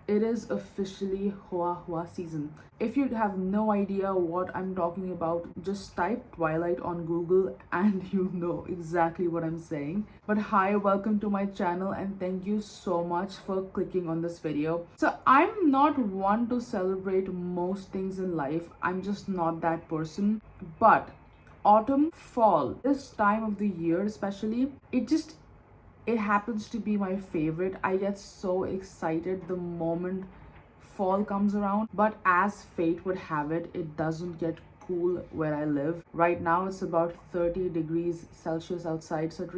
It is officially Hua Hua season. If you have no idea what I'm talking about, just type Twilight on Google and you know exactly what I'm saying. But hi, welcome to my channel and thank you so much for clicking on this video. So I'm not one to celebrate most things in life. I'm just not that person. But autumn, fall, this time of the year especially, it happens to be my favorite. I get so excited the moment fall comes around, but as fate would have it, it doesn't get cool where I live. Right now it's about 30 degrees Celsius outside, so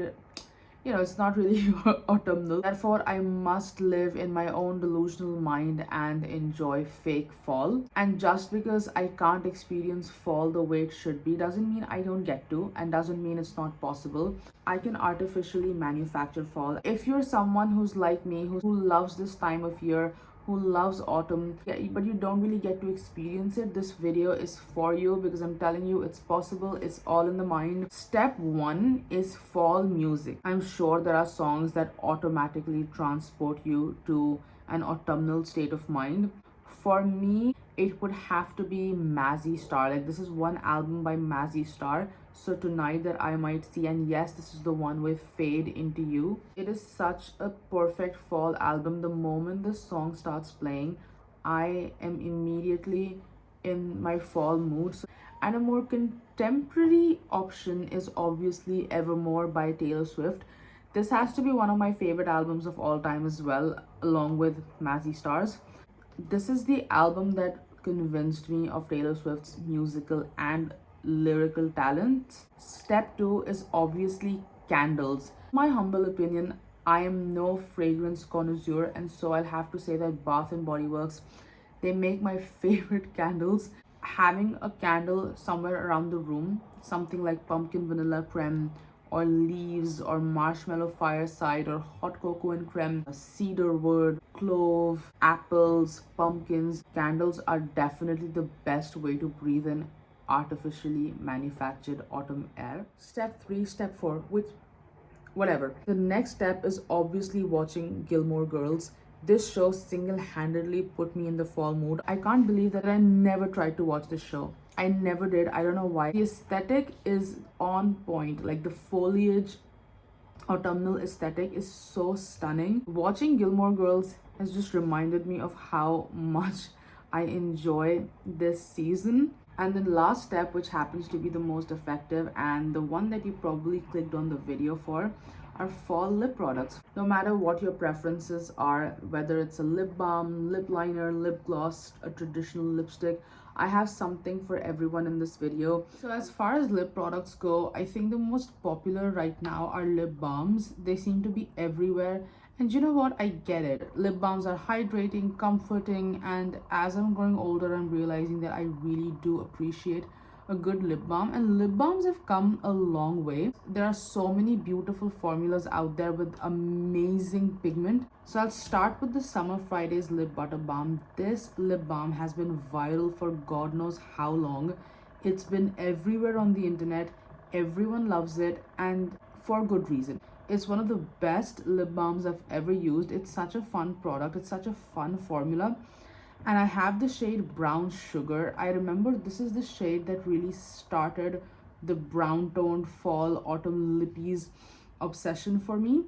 it's not really autumnal. Therefore, I must live in my own delusional mind and enjoy fake fall. And just because I can't experience fall the way it should be doesn't mean I don't get to, and doesn't mean it's not possible. I can artificially manufacture fall. If you're someone who's like me, who loves this time of year, who loves autumn, yeah, but you don't really get to experience it, this video is for you because I'm telling you it's possible. It's all in the mind. Step one is fall music. I'm sure there are songs that automatically transport you to an autumnal state of mind. For me, it would have to be Mazzy Star. Like, this is one album by Mazzy Star, So Tonight That I Might See, and yes, this is the one with Fade Into You. It is such a perfect fall album. The moment the song starts playing, I am immediately in my fall mood. And a more contemporary option is obviously Evermore by Taylor Swift. This has to be one of my favorite albums of all time as well, along with Mazzy Stars. This is the album that convinced me of Taylor Swift's musical and lyrical talents. Step two is obviously candles. My humble opinion, I am no fragrance connoisseur, and so I'll have to say that Bath and Body Works, they make my favorite candles. Having a candle somewhere around the room, something like pumpkin vanilla creme, or leaves, or marshmallow fireside, or hot cocoa and creme, cedar wood, clove, apples, pumpkins. Candles are definitely the best way to breathe in artificially manufactured autumn air. Step three, step four, which whatever. The next step is obviously watching Gilmore Girls. This show single-handedly put me in the fall mood. I can't believe that I never tried to watch this show. I never did. I don't know why. The aesthetic is on point. Like, the foliage, autumnal aesthetic is so stunning. Watching Gilmore Girls has just reminded me of how much I enjoy this season. And the last step, which happens to be the most effective and the one that you probably clicked on the video for, are fall lip products. No matter what your preferences are, whether it's a lip balm, lip liner, lip gloss, a traditional lipstick, I have something for everyone in this video. So as far as lip products go, I think the most popular right now are lip balms. They seem to be everywhere. And you know what? I get it. Lip balms are hydrating, comforting, and as I'm growing older, I'm realizing that I really do appreciate a good lip balm, and lip balms have come a long way. There are so many beautiful formulas out there with amazing pigment. So I'll start with the Summer Fridays Lip Butter Balm. This lip balm has been viral for God knows how long. It's been everywhere on the internet. Everyone loves it, and for good reason. It's one of the best lip balms I've ever used. It's such a fun product. It's such a fun formula. And I have the shade Brown Sugar. I remember this is the shade that really started the brown toned fall autumn lippies obsession for me.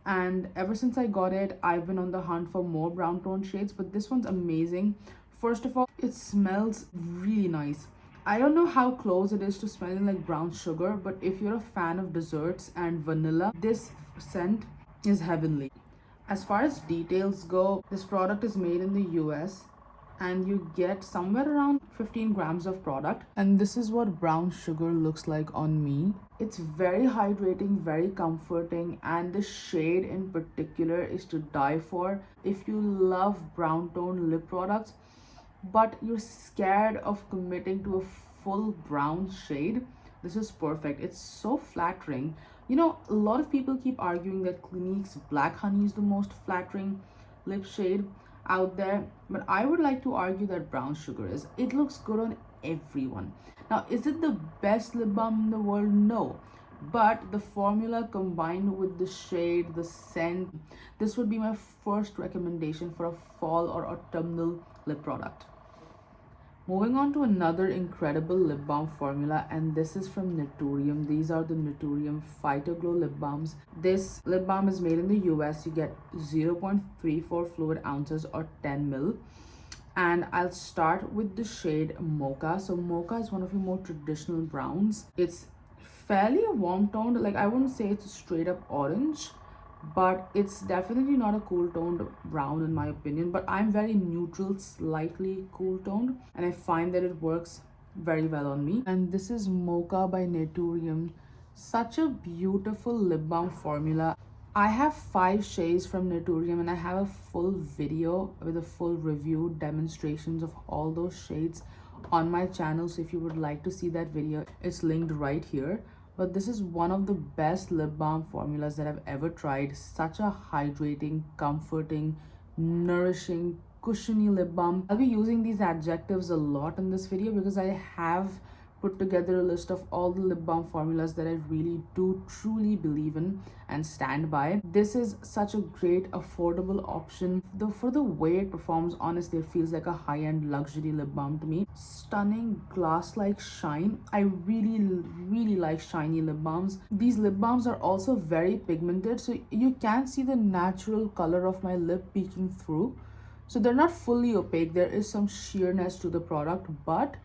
And ever since I got it, I've been on the hunt for more brown toned shades, but this one's amazing. First of all, it smells really nice. I don't know how close it is to smelling like brown sugar, but if you're a fan of desserts and vanilla, this scent is heavenly. As far as details go, this product is made in the US and you get somewhere around 15 grams of product. And this is what brown sugar looks like on me. It's very hydrating, very comforting, and the shade in particular is to die for. If you love brown tone lip products, but you're scared of committing to a full brown shade, this is perfect. It's so flattering. You know, a lot of people keep arguing that Clinique's Black Honey is the most flattering lip shade out there, but I would like to argue that Brown Sugar is. It looks good on everyone. Now, is it the best lip balm in the world? No, but the formula combined with the shade, the scent, this would be my first recommendation for a fall or autumnal lip product. Moving on to another incredible lip balm formula, and this is from Naturium. These are the Naturium Phyto-Glow lip balms. This lip balm is made in the US. You get 0.34 fluid ounces or 10 ml. And I'll start with the shade Mocha. So Mocha is one of your more traditional browns. It's fairly warm toned. Like, I wouldn't say it's a straight up orange, but it's definitely not a cool toned brown in my opinion. But I'm very neutral, slightly cool toned, and I find that it works very well on me. And this is Mocha by Naturium. Such a beautiful lip balm formula. I have 5 shades from Naturium, and I have a full video with a full review demonstrations of all those shades on my channel. So if you would like to see that video, it's linked right here. But this is one of the best lip balm formulas that I've ever tried. Such a hydrating, comforting, nourishing, cushiony lip balm. I'll be using these adjectives a lot in this video because I have put together a list of all the lip balm formulas that I really do truly believe in and stand by. This is such a great affordable option. For the way it performs, honestly, it feels like a high-end luxury lip balm to me. Stunning glass-like shine. I really like shiny lip balms. These lip balms are also very pigmented, so you can see the natural color of my lip peeking through. So they're not fully opaque. There is some sheerness to the product, but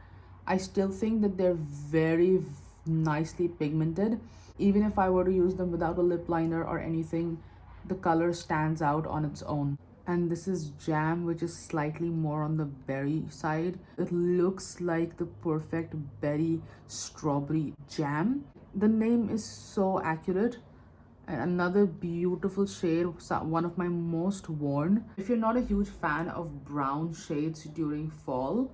I still think that they're very nicely pigmented. Even if I were to use them without a lip liner or anything, the color stands out on its own. And this is Jam, which is slightly more on the berry side. It looks like the perfect berry strawberry jam. The name is so accurate. And another beautiful shade, one of my most worn. If you're not a huge fan of brown shades during fall,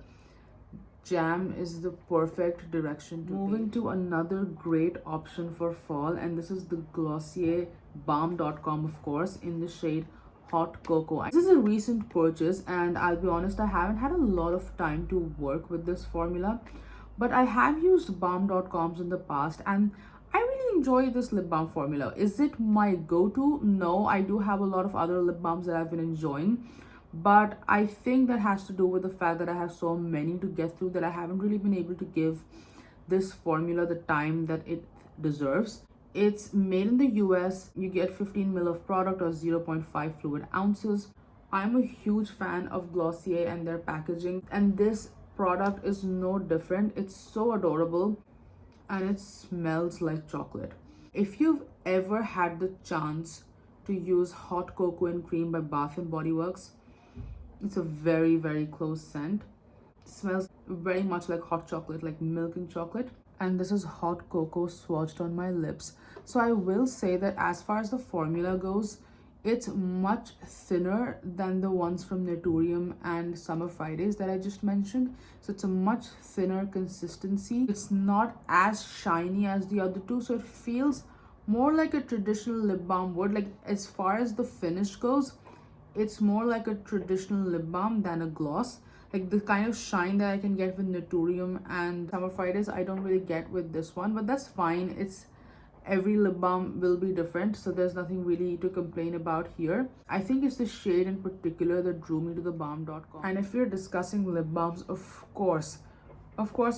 Jam is the perfect direction to Moving to another great option for fall, and this is the Glossier Balm.com, of course, in the shade Hot Cocoa. This is a recent purchase, and I'll be honest, I haven't had a lot of time to work with this formula, but I have used Balm.coms in the past, and I really enjoy this lip balm formula. Is it my go-to? No, I do have a lot of other lip balms that I've been enjoying, but I think that has to do with the fact that I have so many to get through that I haven't really been able to give this formula the time that it deserves. It's made in the US. You get 15 ml of product or 0.5 fluid ounces. I'm a huge fan of Glossier and their packaging, and this product is no different. It's so adorable and it smells like chocolate. If you've ever had the chance to use Hot Cocoa and Cream by Bath and Body Works, it's a very close scent. It smells very much like hot chocolate, like milk and chocolate. And this is Hot Cocoa swatched on my lips. So I will say that as far as the formula goes, it's much thinner than the ones from Naturium and Summer Fridays that I just mentioned. So it's a much thinner consistency. It's not as shiny as the other two, so it feels more like a traditional lip balm would. Like, as far as the finish goes, it's more like a traditional lip balm than a gloss. Like, the kind of shine that I can get with Naturium and Summer Fridays, I don't really get with this one, but that's fine. It's every lip balm will be different, so there's nothing really to complain about here. I think it's the shade in particular that drew me to the Balm.com. And if we're discussing lip balms, of course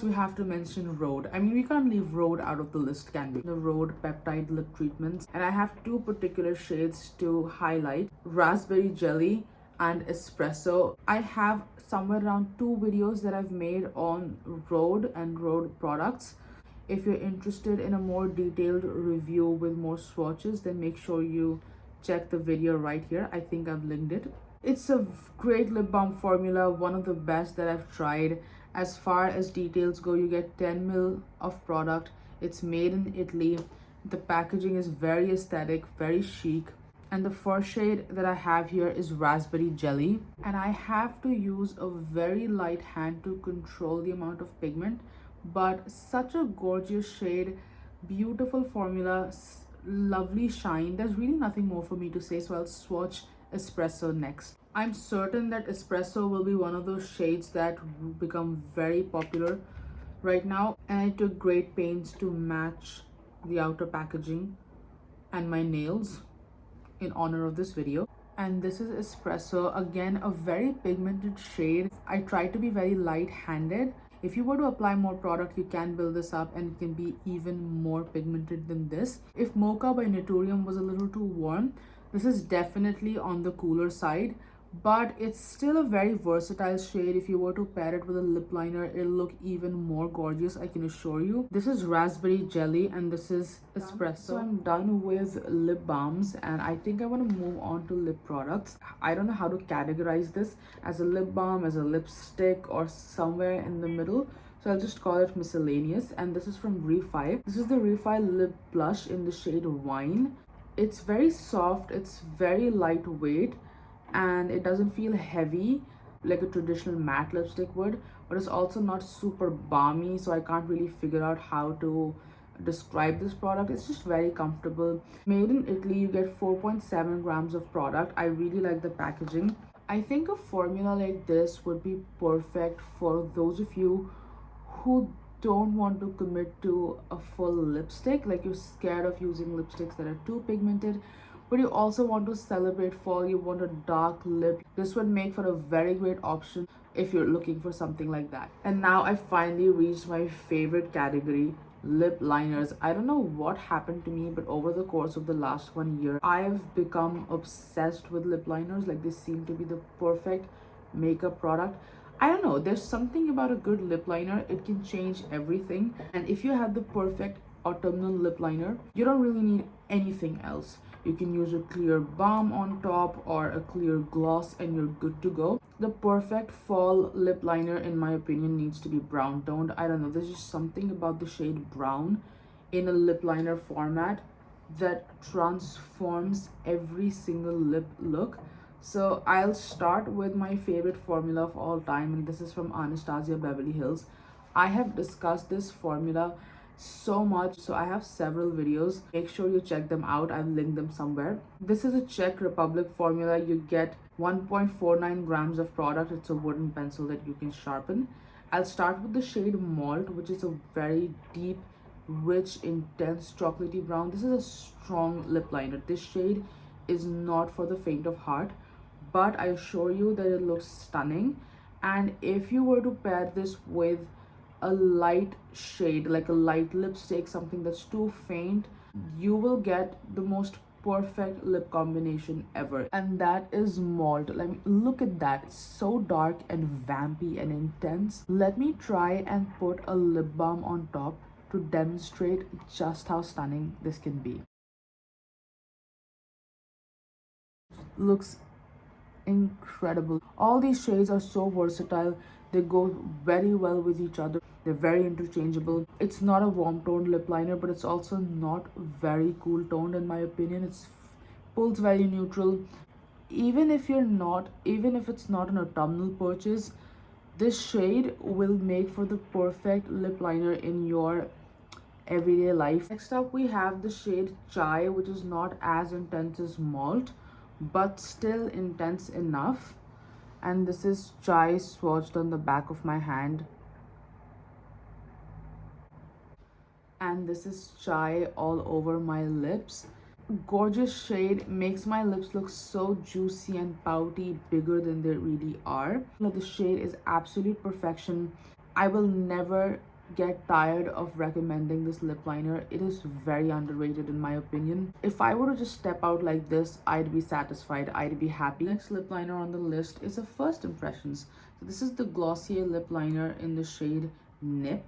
we have to mention Rhode. I mean, we can't leave Rhode out of the list, can we? The Rhode Peptide lip treatments, and I have 2 particular shades to highlight: Raspberry Jelly and Espresso. I have somewhere around 2 videos that I've made on Rhode and Rhode products. If you're interested in a more detailed review with more swatches, then make sure you check the video right here. I think I've linked it. It's a great lip balm formula, one of the best that I've tried. As far as details go, you get 10 ml of product. It's made in Italy. The packaging is very aesthetic, very chic. And the first shade that I have here is Raspberry Jelly. And I have to use a very light hand to control the amount of pigment. But such a gorgeous shade, beautiful formula, lovely shine. There's really nothing more for me to say, so I'll swatch Espresso next. I'm certain that Espresso will be one of those shades that become very popular right now, and I took great pains to match the outer packaging, and my nails in honor of this video. And this is Espresso, again a very pigmented shade. I try to be very light-handed. If you were to apply more product, you can build this up and it can be even more pigmented than this. If Mocha by Naturium was a little too warm, this is definitely on the cooler side, but it's still a very versatile shade. If you were to pair it with a lip liner, it'll look even more gorgeous, I can assure you. This is Raspberry Jelly and this is Espresso. So I'm done with lip balms and I think I want to move on to lip products. I don't know how to categorize this as a lip balm, as a lipstick, or somewhere in the middle. So I'll just call it miscellaneous. And this is from Refy. This is the Refy lip blush in the shade Wine. It's very soft, it's very lightweight, and it doesn't feel heavy like a traditional matte lipstick would, but it's also not super balmy, so I can't really figure out how to describe this product. It's just very comfortable. Made in Italy, you get 4.7 grams of product. I really like the packaging. I think a formula like this would be perfect for those of you who don't want to commit to a full lipstick, like you're scared of using lipsticks that are too pigmented, but you also want to celebrate fall, you want a dark lip. This would make for a very great option if you're looking for something like that. And now I finally reached my favorite category, lip liners. I don't know what happened to me, but over the course of the last 1 year, I've become obsessed with lip liners. Like, they seem to be the perfect makeup product. I don't know, there's something about a good lip liner, it can change everything. And if you have the perfect autumnal lip liner, you don't really need anything else. You can use a clear balm on top or a clear gloss and you're good to go. The perfect fall lip liner, in my opinion, needs to be brown toned. I don't know, there's just something about the shade brown in a lip liner format that transforms every single lip look. So I'll start with my favorite formula of all time, and this is from Anastasia Beverly Hills. I have discussed this formula so much, so I have several videos. Make sure you check them out. I've linked them somewhere. This is a Czech Republic formula. You get 1.49 grams of product. It's a wooden pencil that you can sharpen. I'll start with the shade Malt, which is a very deep, rich, intense chocolatey brown. This is a strong lip liner. This shade is not for the faint of heart, but I assure you that it looks stunning. And if you were to pair this with a light shade, like a light lipstick, something that's too faint, you will get the most perfect lip combination ever, and that is Malt. Let me look at that. It's so dark and vampy and intense. Let me try and put a lip balm on top to demonstrate just how stunning this can be. Looks incredible. All these shades are so versatile, they go very well with each other, they're very interchangeable. It's not a warm toned lip liner, but it's also not very cool toned, in my opinion. It's pulls very neutral. Even if it's not an autumnal purchase, this shade will make for the perfect lip liner in your everyday life. Next up, we have the shade Chai, which is not as intense as Malt, but still intense enough. And this is Chai swatched on the back of my hand. And this is Chai all over my lips. Gorgeous shade, makes my lips look so juicy and pouty, bigger than they really are. The shade is absolute perfection. I will never get tired of recommending this lip liner. It is very underrated in my opinion. If I were to just step out like this, I'd be satisfied, I'd be happy. Next lip liner on the list is a first impressions. So this is the Glossier lip liner in the shade Nip.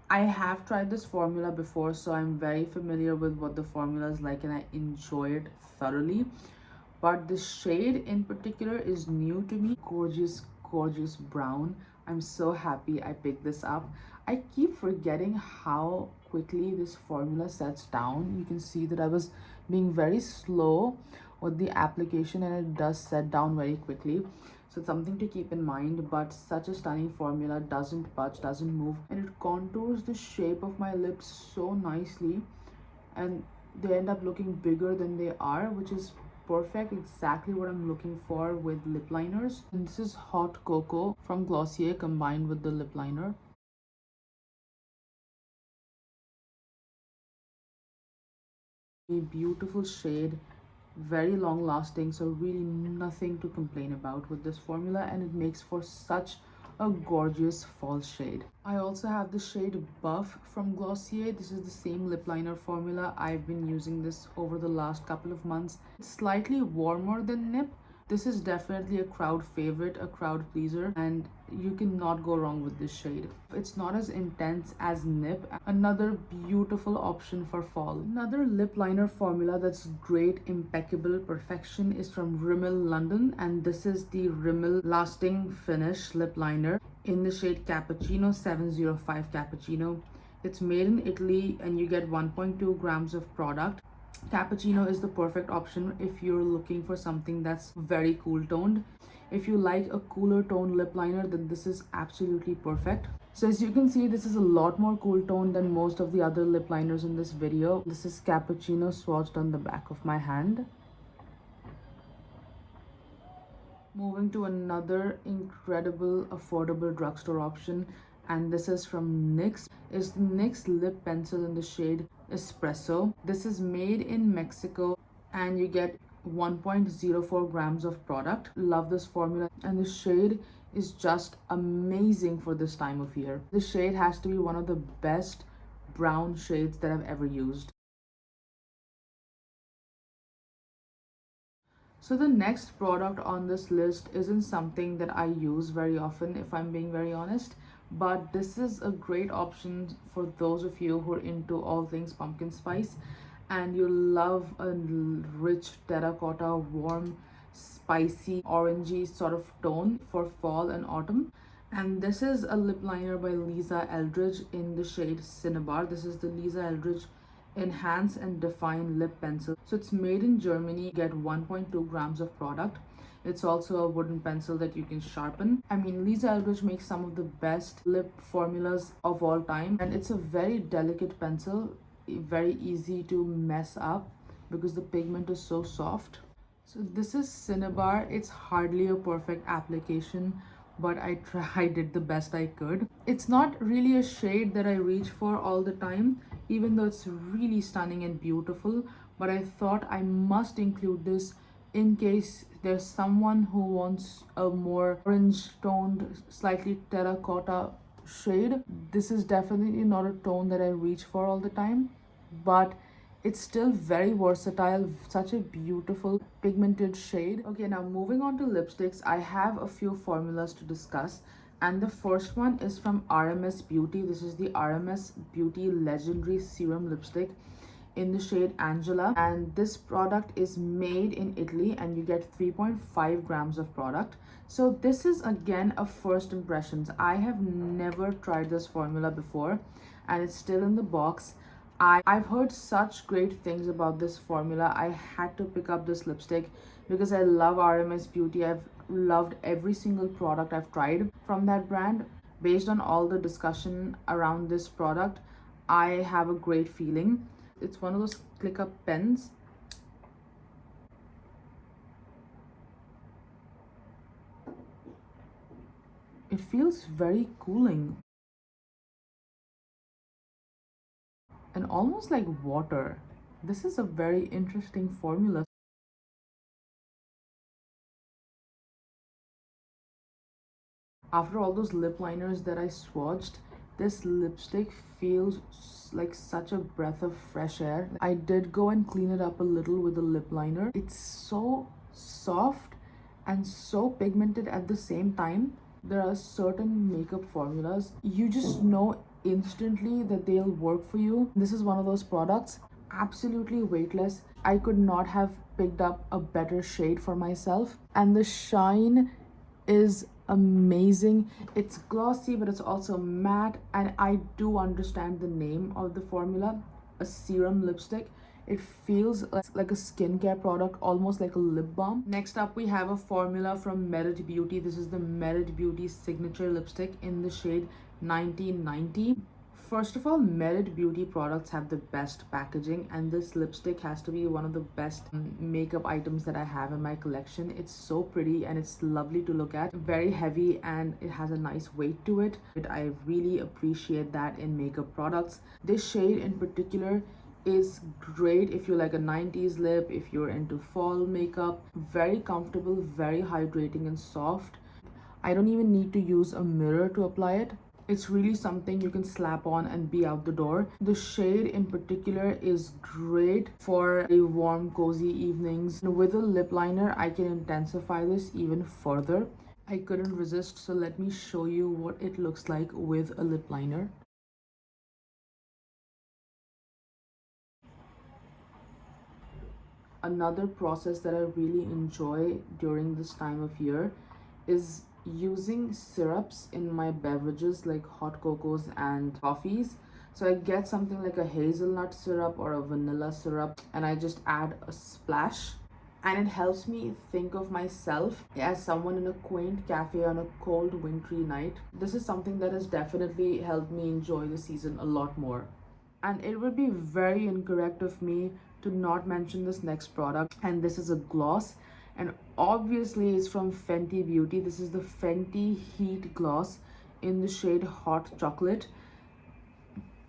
I have tried this formula before, so I'm very familiar with what the formula is like and I enjoy it thoroughly. But this shade in particular is new to me. Gorgeous brown. I'm so happy I picked this up. I keep forgetting how quickly this formula sets down. You can see that I was being very slow with the application and it does set down very quickly. So it's something to keep in mind, but such a stunning formula, doesn't budge, doesn't move, and it contours the shape of my lips so nicely, and they end up looking bigger than they are, which is perfect, exactly what I'm looking for with lip liners. And this is Hot Cocoa from Glossier combined with the lip liner. A beautiful shade, very long lasting, so really nothing to complain about with this formula, and it makes for such a gorgeous fall shade. I also have the shade Buff from Glossier. This is the same lip liner formula. I've been using this over the last couple of months. It's slightly warmer than Nip. This is definitely a crowd favorite, a crowd pleaser, and you cannot go wrong with this shade. It's not as intense as Nip. Another beautiful option for fall. Another lip liner formula that's great, impeccable perfection is from Rimmel London, and this is the Rimmel Lasting Finish lip liner in the shade Cappuccino, 705 Cappuccino. It's made in Italy and you get 1.2 grams of product. Cappuccino is the perfect option if you're looking for something that's very cool toned. If you like a cooler toned lip liner, then this is absolutely perfect. So as you can see, this is a lot more cool toned than most of the other lip liners in this video. This is Cappuccino swatched on the back of my hand. Moving to another incredible affordable drugstore option, and this is from NYX, is the NYX Lip Pencil in the shade Espresso. This is made in Mexico and you get 1.04 grams of product. Love this formula, and the shade is just amazing for this time of year. The shade has to be one of the best brown shades that I've ever used. So the next product on this list isn't something that I use very often, if I'm being very honest, but this is a great option for those of you who are into all things pumpkin spice and you love a rich terracotta, warm, spicy, orangey sort of tone for fall and autumn. And this is a lip liner by Lisa Eldridge in the shade Cinnabar. This is the Lisa Eldridge Enhance and Define Lip Pencil. So it's made in Germany. You get 1.2 grams of product. It's also a wooden pencil that you can sharpen. I mean, Lisa Eldridge makes some of the best lip formulas of all time, and it's a very delicate pencil, very easy to mess up because the pigment is so soft. So this is Cinnabar. It's hardly a perfect application, but I did the best I could. It's not really a shade that I reach for all the time, even though it's really stunning and beautiful, but I thought I must include this in case there's someone who wants a more orange toned, slightly terracotta shade. This is definitely not a tone that I reach for all the time, but it's still very versatile, such a beautiful pigmented shade. Okay, now moving on to lipsticks, I have a few formulas to discuss. And the first one is from RMS Beauty. This is the RMS Beauty Legendary Serum Lipstick in the shade Angela. And this product is made in Italy and you get 3.5 grams of product. So this is again a first impressions. I have never tried this formula before and it's still in the box. I've heard such great things about this formula. I had to pick up this lipstick because I love RMS Beauty. I've loved every single product I've tried from that brand. Based on all the discussion around this product, I have a great feeling. It's one of those click up pens. It feels very cooling and almost like water. This is a very interesting formula. After all those lip liners that I swatched, this lipstick feels like such a breath of fresh air. I did go and clean it up a little with a lip liner. It's so soft and so pigmented at the same time. There are certain makeup formulas you just know instantly that they'll work for you. This is one of those products, absolutely weightless. I could not have picked up a better shade for myself, and the shine is amazing. It's glossy but it's also matte, and I do understand the name of the formula, a serum lipstick. It feels like a skincare product, almost like a lip balm. Next up, we have a formula from Merit Beauty. This is the Merit Beauty Signature Lipstick in the shade 1990. First of all, Merit Beauty products have the best packaging, and this lipstick has to be one of the best makeup items that I have in my collection. It's so pretty and it's lovely to look at. Very heavy and it has a nice weight to it. I really appreciate that in makeup products. This shade in particular is great if you like a 90s lip, if you're into fall makeup. Very comfortable, very hydrating and soft. I don't even need to use a mirror to apply it. It's really something you can slap on and be out the door. The shade in particular is great for a warm, cozy evenings. And with a lip liner, I can intensify this even further. I couldn't resist, so let me show you what it looks like with a lip liner. Another process that I really enjoy during this time of year is using syrups in my beverages like hot cocos and coffees. So I get something like a hazelnut syrup or a vanilla syrup and I just add a splash, and it helps me think of myself as someone in a quaint cafe on a cold wintry night. This is something that has definitely helped me enjoy the season a lot more. And it would be very incorrect of me to not mention this next product, and this is a gloss, and obviously it's from Fenty Beauty. This is the Fenty Heat Gloss in the shade Hot Chocolate.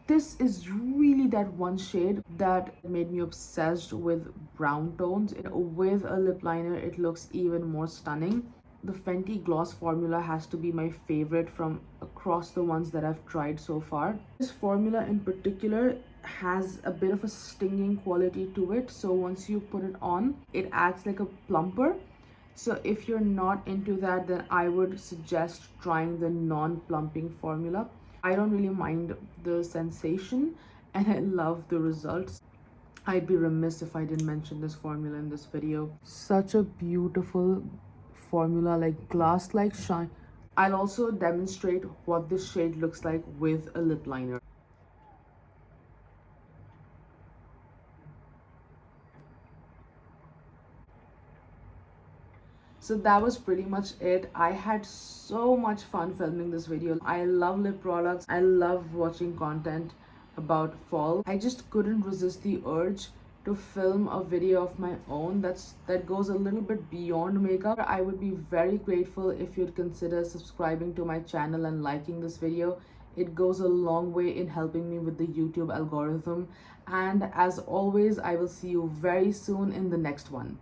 This is really that one shade that made me obsessed with brown tones. With a lip liner, it looks even more stunning. The Fenty gloss formula has to be my favorite from across the ones that I've tried so far. This formula in particular has a bit of a stinging quality to it, so once you put it on, it acts like a plumper. So if you're not into that, then I would suggest trying the non-plumping formula. I don't really mind the sensation and I love the results. I'd be remiss if I didn't mention this formula in this video. Such a beautiful formula, like glass-like shine. I'll also demonstrate what this shade looks like with a lip liner. So that was pretty much it. I had so much fun filming this video. I love lip products. I love watching content about fall. I just couldn't resist the urge to film a video of my own that goes a little bit beyond makeup. I would be very grateful if you'd consider subscribing to my channel and liking this video. It goes a long way in helping me with the YouTube algorithm. And as always, I will see you very soon in the next one.